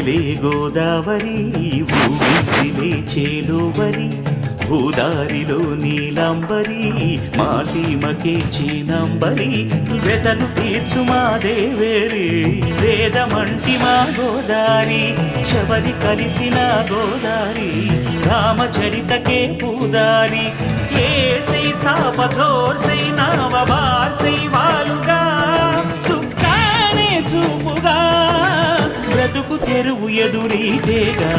ఊగెలే గోదావరి ఊగిలే చేలోవరి భూదారిలో నీలాంబరి మా సీమకే చీనాంబరి వెతలు తీర్చు మా దేవేరి వేదమంటి మా గోదారి శబరి కలిసిన గోదారి రామచరితకే పూదారి ఏసై చాప జోర్సై నావ బార్సై వాలుగా చుక్కానే చూపుగా బ్రతుకు తెరువు ఎదురీతేగా